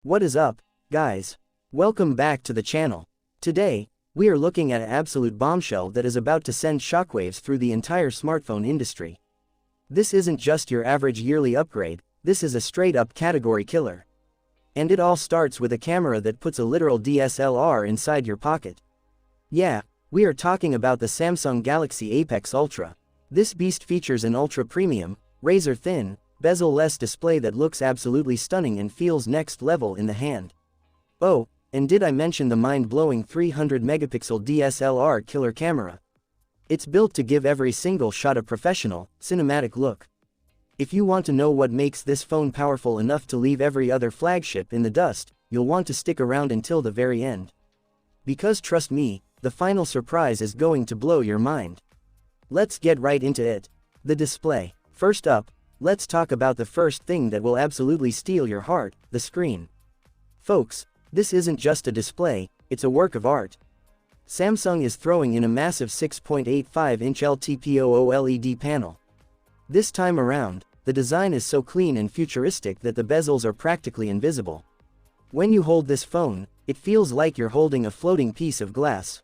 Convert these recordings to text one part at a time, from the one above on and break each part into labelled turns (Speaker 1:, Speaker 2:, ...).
Speaker 1: What is up, guys? Welcome back to the channel. Today, we are looking at an absolute bombshell that is about to send shockwaves through the entire smartphone industry. This isn't just your average yearly upgrade, this is a straight-up category killer. And it all starts with a camera that puts a literal DSLR inside your pocket. Yeah, we are talking about the Samsung Galaxy Apex Ultra. This beast features an ultra-premium, razor-thin, bezel-less display that looks absolutely stunning and feels next level in the hand. Oh, and did I mention the mind-blowing 300-megapixel DSLR killer camera? It's built to give every single shot a professional, cinematic look. If you want to know what makes this phone powerful enough to leave every other flagship in the dust, you'll want to stick around until the very end. Because trust me, the final surprise is going to blow your mind. Let's get right into it. The display. First up, let's talk about the first thing that will absolutely steal your heart, the screen. Folks, this isn't just a display, it's a work of art. Samsung is throwing in a massive 6.85-inch LTPO OLED panel. This time around, the design is so clean and futuristic that the bezels are practically invisible. When you hold this phone, it feels like you're holding a floating piece of glass.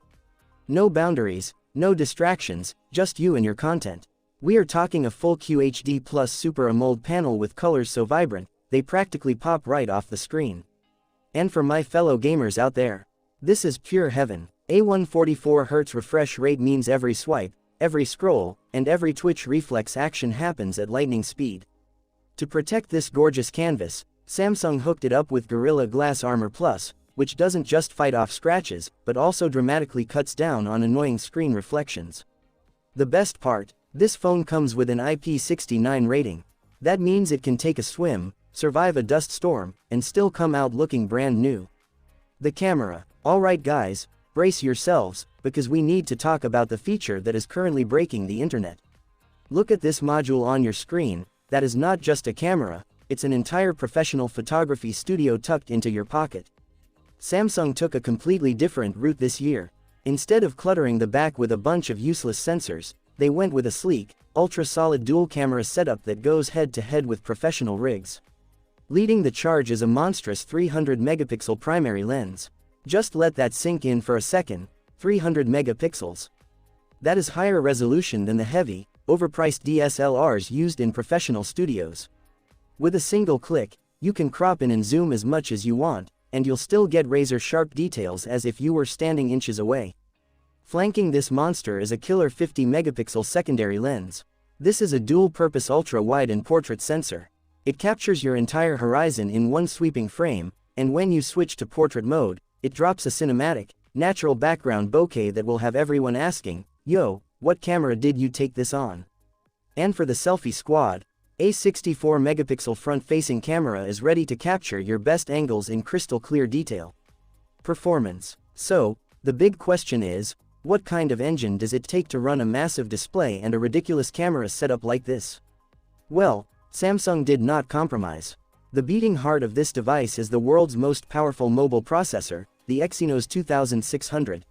Speaker 1: No boundaries, no distractions, just you and your content. We are talking a full QHD plus Super AMOLED panel with colors so vibrant, they practically pop right off the screen. And for my fellow gamers out there, this is pure heaven. A 144 Hz refresh rate means every swipe, every scroll, and every twitch reflex action happens at lightning speed. To protect this gorgeous canvas, Samsung hooked it up with Gorilla Glass Armor Plus, which doesn't just fight off scratches, but also dramatically cuts down on annoying screen reflections. The best part, this phone comes with an IP69 rating. That means it can take a swim, survive a dust storm, and still come out looking brand new. The camera. Alright guys, brace yourselves, because we need to talk about the feature that is currently breaking the internet. Look at this module on your screen. That is not just a camera, it's an entire professional photography studio tucked into your pocket. Samsung took a completely different route this year. Instead of cluttering the back with a bunch of useless sensors, they went with a sleek, ultra-solid dual-camera setup that goes head-to-head with professional rigs. Leading the charge is a monstrous 300-megapixel primary lens. Just let that sink in for a second, 300 megapixels. That is higher resolution than the heavy, overpriced DSLRs used in professional studios. With a single click, you can crop in and zoom as much as you want, and you'll still get razor-sharp details as if you were standing inches away. Flanking this monster is a killer 50-megapixel secondary lens. This is a dual-purpose ultra-wide and portrait sensor. It captures your entire horizon in one sweeping frame, and when you switch to portrait mode, it drops a cinematic, natural background bokeh that will have everyone asking, "Yo, what camera did you take this on?" And for the selfie squad, a 64-megapixel front-facing camera is ready to capture your best angles in crystal-clear detail. Performance. So, the big question is, what kind of engine does it take to run a massive display and a ridiculous camera setup like this? Well, Samsung did not compromise. The beating heart of this device is the world's most powerful mobile processor, the Exynos 2600.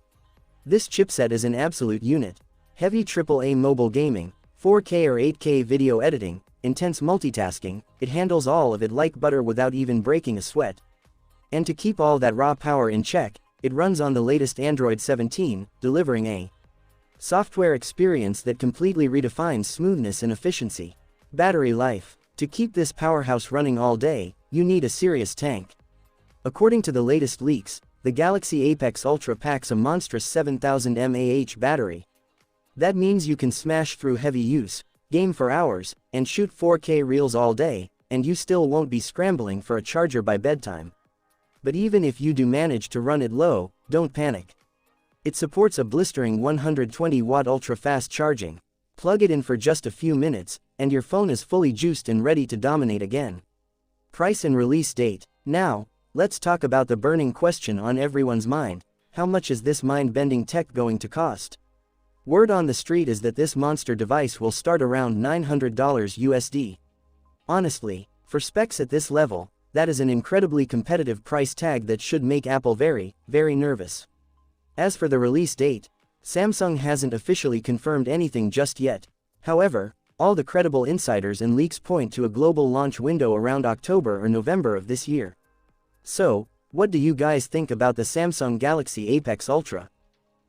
Speaker 1: This chipset is an absolute unit. Heavy AAA mobile gaming, 4K or 8K video editing, intense multitasking, it handles all of it like butter without even breaking a sweat. And to keep all that raw power in check, it runs on the latest Android 17, delivering a software experience that completely redefines smoothness and efficiency. Battery life. To keep this powerhouse running all day, you need a serious tank. According to the latest leaks, the Galaxy Apex Ultra packs a monstrous 7000 mAh battery. That means you can smash through heavy use, game for hours, and shoot 4K reels all day, and you still won't be scrambling for a charger by bedtime. But even if you do manage to run it low, don't panic. It supports a blistering 120-watt ultra-fast charging. Plug it in for just a few minutes, and your phone is fully juiced and ready to dominate again. Price and release date. Now, let's talk about the burning question on everyone's mind: how much is this mind-bending tech going to cost? Word on the street is that this monster device will start around $900 USD. Honestly, for specs at this level, that is an incredibly competitive price tag that should make Apple very, very nervous. As for the release date, Samsung hasn't officially confirmed anything just yet. However, all the credible insiders and leaks point to a global launch window around October or November of this year. So, what do you guys think about the Samsung Galaxy Apex Ultra?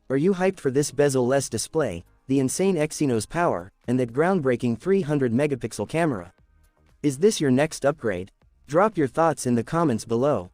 Speaker 1: Are you hyped for this bezel-less display, the insane Exynos power, and that groundbreaking 300 megapixel camera? Is this your next upgrade? Drop your thoughts in the comments below.